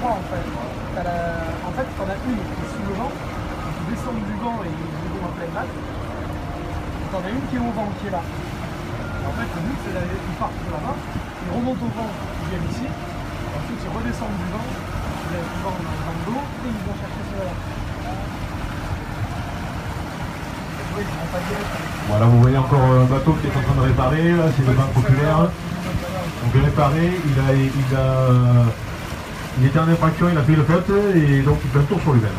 trois en fait. En fait, t'en as une qui est sous le vent, qui descend du vent et du vent en pleine latte. T'en as une qui est au vent, qui est là. En fait, le but, c'est qu'ils partent de là-bas, ils remontent au vent, ils viennent ici, ensuite ils redescendent du vent, ils viennent du vent dans le dos, et ils vont chercher ceux-là. Voilà, vous voyez encore un bateau qui est en train de réparer, là, c'est le Banque Populaire. Donc réparé, il était en infraction, il a fait une faute et donc il fait un tour sur lui-même.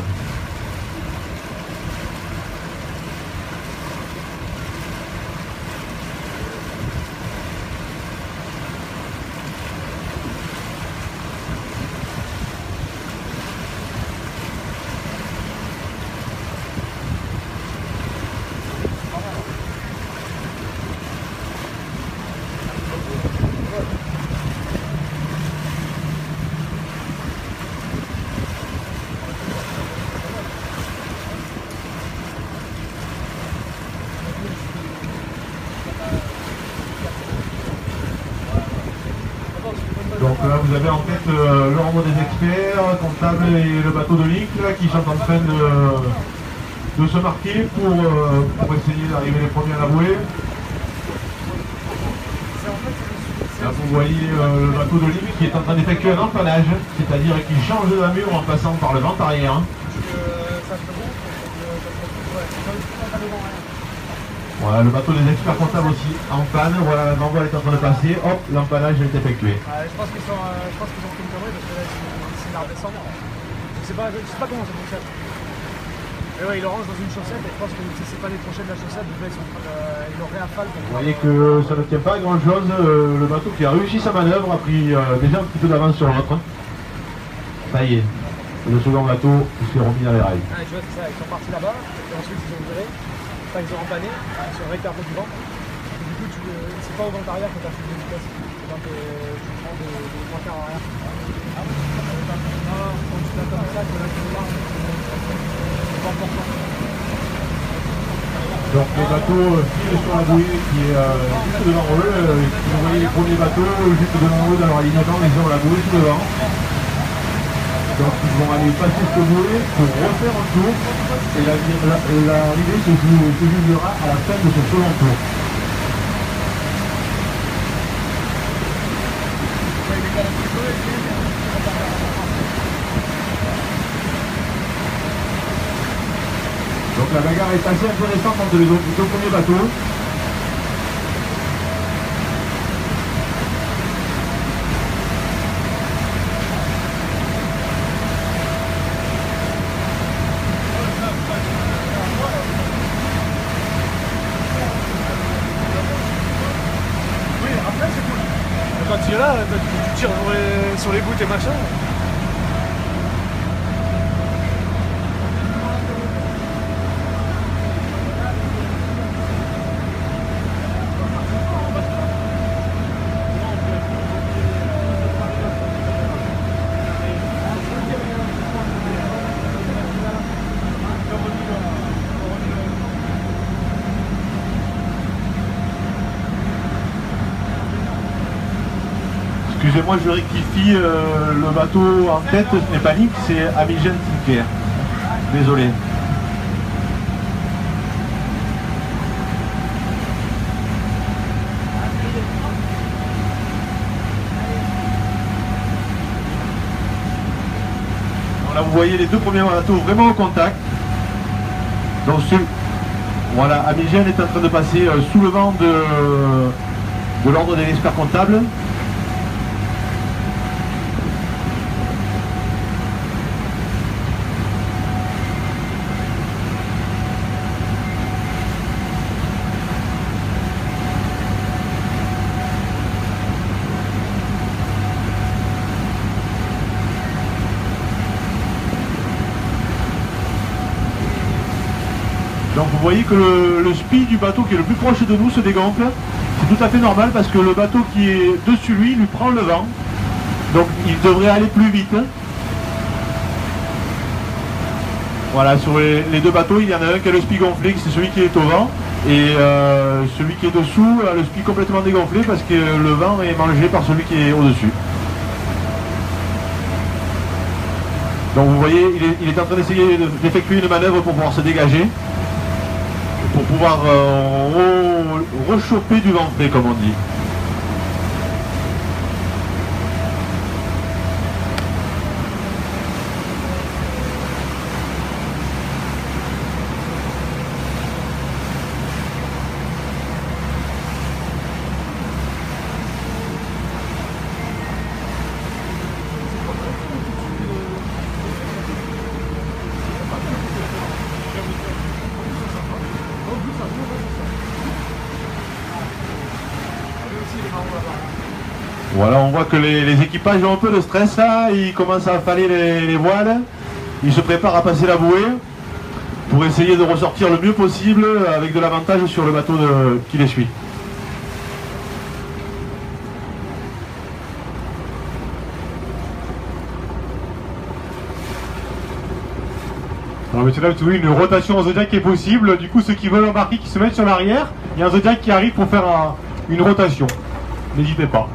Donc là vous avez en fait l'ordre des experts, comptable et le bateau de Lick qui sont en train de se marquer pour essayer d'arriver les premiers à la bouée. Là vous voyez le bateau de Lick qui est en train d'effectuer un empannage, c'est-à-dire qu'il change de la mure en passant par le vent arrière. Voilà, le bateau des experts comptables aussi en panne, voilà, l'envol est en train de passer, hop, l'empannage est effectué. Je pense qu'ils ont fait une connerie parce que là, c'est la redescendre. Je sais pas comment ça fonctionne. Mais ouais, ils le rangent dans une chaussette et je pense que c'est pas les crochets de la chaussette, donc là, ils le réaffalent. Vous voyez que ça ne tient pas à grand chose, le bateau qui a réussi sa manœuvre a pris déjà un petit peu d'avance sur l'autre. Ça y est, le second bateau s'est remis dans les rails. Ah, tu vois, c'est ça, ils sont partis là-bas, et ensuite ils ont viré. Enfin, ils ont empanné, ils sont arrêtés un peu du vent. Et du coup, c'est pas au vent arrière que tu as fait de vitesse. Donc, tu prends des trois quarts arrière. Ah oui, non, quand tu l'as comme ça, que là, tu es là, c'est pas important. Donc, les bateaux filent sur la bouée qui est juste devant eux. Vous voyez les premiers bateaux juste devant eux dans leur alignement, ils ont la bouée tout devant. Donc ils vont aller passer ce bouée pour refaire un tour et l'arrivée se jugera à la fin de ce second tour. Donc la bagarre est assez intéressante entre les deux premiers bateaux. Quand tu es là, tu tires sur les gouttes et machin. Excusez-moi, je rectifie, le bateau en tête, ce n'est pas Lick, c'est Amigène Sinclair. Désolé. Là, vous voyez les deux premiers bateaux vraiment au contact. Donc, voilà, Amigène est en train de passer sous le vent de l'ordre des experts comptables. Donc vous voyez que le spi du bateau qui est le plus proche de nous se dégonfle. C'est tout à fait normal parce que le bateau qui est dessus lui prend le vent. Donc il devrait aller plus vite. Voilà, sur les deux bateaux, il y en a un qui a le spi gonflé, c'est celui qui est au vent. Et celui qui est dessous a le spi complètement dégonflé parce que le vent est mangé par celui qui est au-dessus. Donc vous voyez, il est en train d'essayer d'effectuer une manœuvre pour pouvoir se dégager, pour pouvoir rechauffer du vent frais, comme on dit. Voilà, on voit que les équipages ont un peu de stress là, ils commencent à affaler les voiles, ils se préparent à passer la bouée pour essayer de ressortir le mieux possible avec de l'avantage sur le bateau qui les suit. Alors maintenant, vous avez une rotation en Zodiac qui est possible, du coup ceux qui veulent embarquer qui se mettent sur l'arrière, il y a un Zodiac qui arrive pour faire une rotation. N'hésitez pas.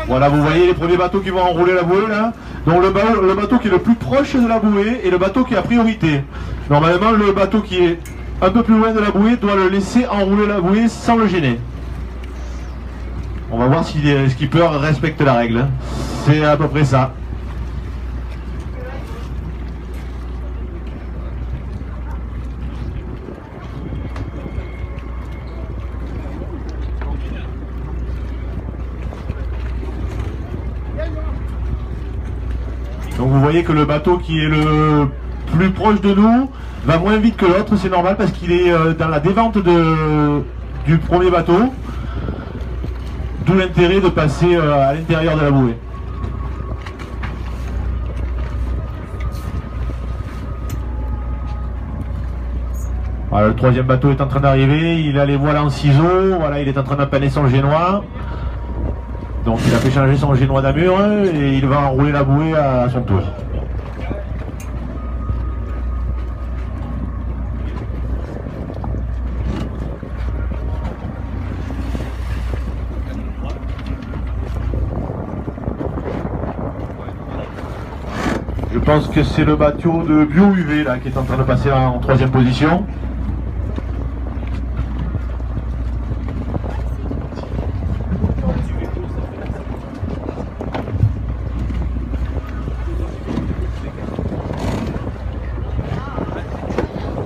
Voilà, vous voyez les premiers bateaux qui vont enrouler la bouée là. Donc le bateau qui est le plus proche de la bouée est le bateau qui a priorité. Normalement, le bateau qui est un peu plus loin de la bouée doit le laisser enrouler la bouée sans le gêner. On va voir si les skippers respectent la règle. C'est à peu près ça. Donc vous voyez que le bateau qui est le plus proche de nous va moins vite que l'autre, c'est normal parce qu'il est dans la dévente du premier bateau, d'où l'intérêt de passer à l'intérieur de la bouée. Voilà, le troisième bateau est en train d'arriver, il a les voiles en ciseaux, voilà, il est en train d'empanner son génois. Donc il a fait changer son génois d'amure et il va enrouler la bouée à son tour. Je pense que c'est le bateau de Bio UV là qui est en train de passer en troisième position.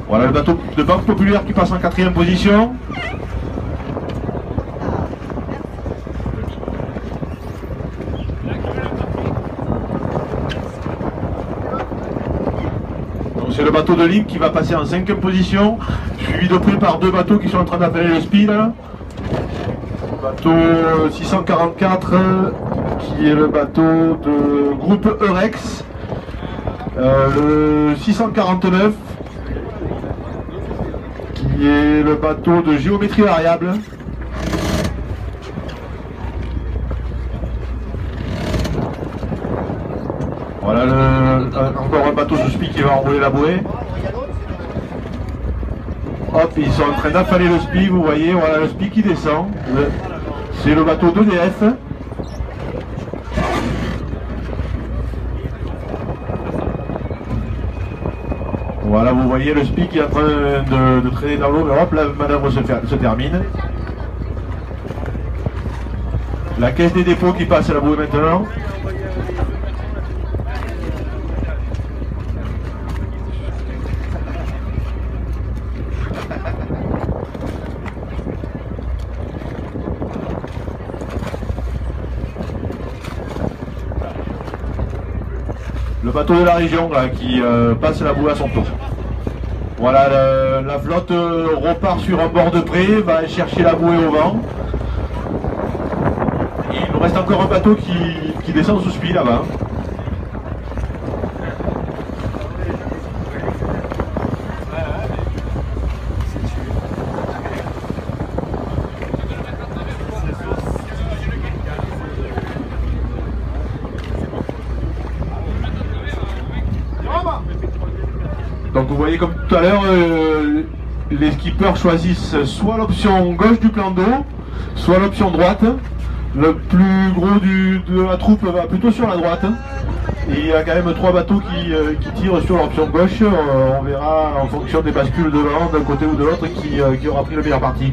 Voilà le bateau de Banque Populaire qui passe en quatrième position. Donc c'est le bateau de Lille qui va passer en cinquième position, suivi de près par deux bateaux qui sont en train d'appeler le speed. Le bateau 644 qui est le bateau de groupe Eurex. Le 649 qui est le bateau de géométrie variable. Voilà encore un bateau sous spi qui va enrouler la bouée. Hop, ils sont en train d'affaler le spi, vous voyez, voilà le spi qui descend. C'est le bateau d'EDF. Voilà, vous voyez le spi qui est en train de traîner dans l'eau, mais hop, la manœuvre se termine. La caisse des dépôts qui passe à la bouée maintenant. Le bateau de la région là, qui passe la bouée à son tour. Voilà, la flotte repart sur un bord de près, va chercher la bouée au vent. Et il nous reste encore un bateau qui descend sous spi là-bas. Donc vous voyez comme tout à l'heure, les skippers choisissent soit l'option gauche du plan d'eau, soit l'option droite. Le plus gros de la troupe va plutôt sur la droite. Et il y a quand même 3 bateaux qui tirent sur l'option gauche. On verra en fonction des bascules de l'un, d'un côté ou de l'autre, qui aura pris le meilleur parti.